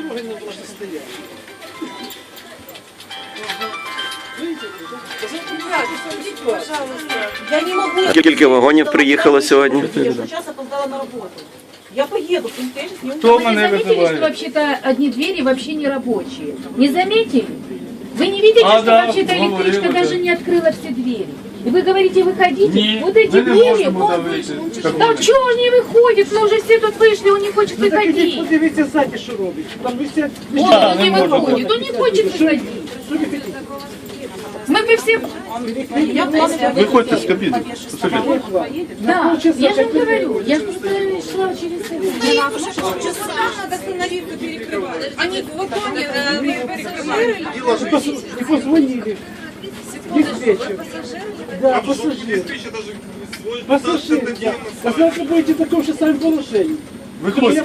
дороги не можна стояти. Я не могу. Скільки вагонів приїхало сьогодні? Я сейчас опоздала на работу. Я поеду, конечно, не Кто Вы не меня заметили, что вызывает? вообще-то одни двери вообще не рабочие? Не заметили? Вы не видите, А, что да, вообще-то электричка говорила, даже да. не открыла все двери? И вы говорите, выходите? Ні, Вот эти ми не двери, можемо вот давити. да чего не выходит? Мы уже все тут вышли, он не хочет Ну так ідіть, выходить. подивіться ззаді, що робить. Там висять... Он не не может выходит, он не хочет выходить. Мы бы все... Выходите с кабины. Да, я же вам говорю, я же не шла через это. Надо остановиться перекрывать. Они в вагоне перекрывали. І позвонили. Диспетчер. Да, пассажир. Пассажир, да. А завтра будете в таком же самом положении. Выходите.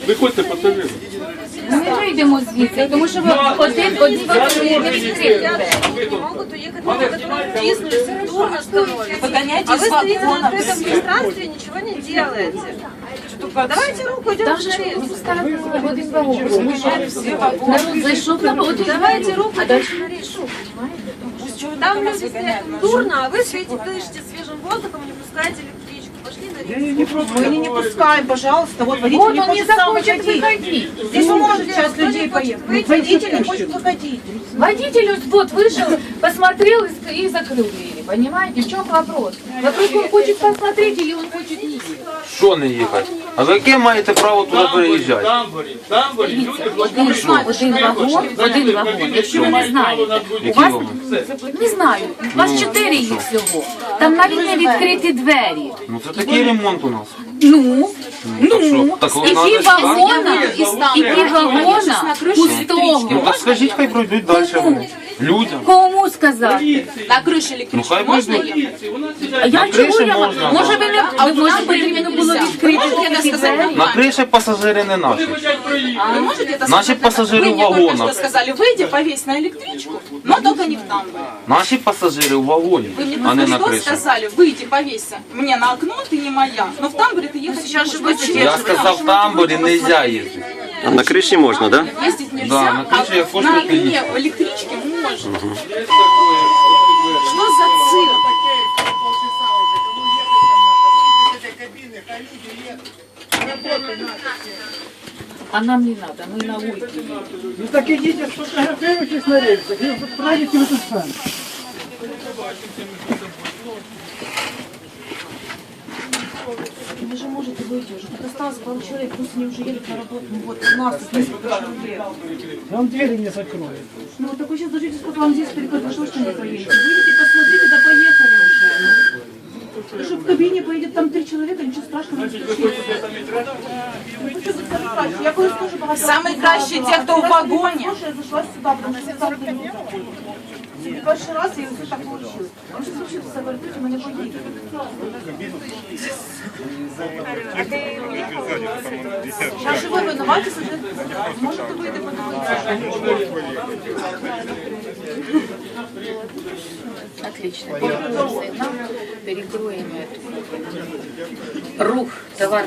Выходите, пассажиры. Ми вийдемо звідси, тому що один вагон не відкрив. Не могут уехать, на котором тиснули, все равно остановятся. Погоняйте А вы из стоите на вагона. открытом пространстве и ничего не делаете. Давайте руку, идем Там же ж скорее. поставили один вагон. Народ зайшов, народ Давайте руку, а идем дальше скорее. Там люди стоят дурно, а вы сидите, дышите свежим воздухом, не пускаете электричку. Пошли на рейс. Мы не пускаем, пожалуйста. Вот водитель вот не он не хочет сам захочет выходить. выходить. Здесь он может сейчас людей поехать. Водитель не хочет выходить. Водитель вот вышел, посмотрел и закрыл двери. Понимаете, в чем вопрос? Вопрос, он хочет посмотреть или он хочет не ехать. Що не їхати? А ви яке маєте право туди переїжджати? Тамбурі. Люди платять. Один вагон, якщо ви не знаєте. У вас, не знаю, у вас 4 їх всього. Там навіть не відкриті двері. Ну це такий ремонт у нас. Ну, Так і надо пів чекати. вагона, і пів вагона Ну пустого. так скажіть, хай пройдуть далі. Людям. Кому сказати? На крыше электрички Ну хай пройдуть. А я чого криші я можна. може ви не а може потрібно було відкрити ці двері? На криші пасажири не наші. Вы можете это Наші сказать? пасажири Вы в мне только что вагонах. сказали, выйди, повесь на электричку, но только не в тамбуре. Наші пасажири в вагоні, Вы мне а не только на что криші. сказали, выйди, повесься мне на окно, ты не моя. Но в тамбуре ты ехать сейчас же Я сказав, в тамбурі не можна їздити. А на криші можна, так? Да? Ездить нельзя, Да, на крыше я а кошку на приеду. окне в электричке можно. Что за цирк? А нам не надо, мы на улице. Ну так ідіть, сфотографируйтесь на рельсах и отправите в этот сам. Вы же можете выйти уже. Тут осталось пару человек, пусть они уже едут на работу. Ну вот у нас тут несколько человек. Вам двери не закроют. Ну вот так вы сейчас дождитесь, пока вам здесь перекрыто. Что ж не поедете? Выйдите, посмотрите, да поехали уже. Ну, что в кабине поедет там 3 человека, ничего страшного не случится. Я колись тоже багато. Самые кращие те, кто в вагоне. Я зашла сюда, потому что я не могла. Перший раз і все так вийшло. Він щось вчився завернути, мене поїде. А що ви винуваті, можете вийти подивитися? Отлично. Перекроем эту. Рух товар.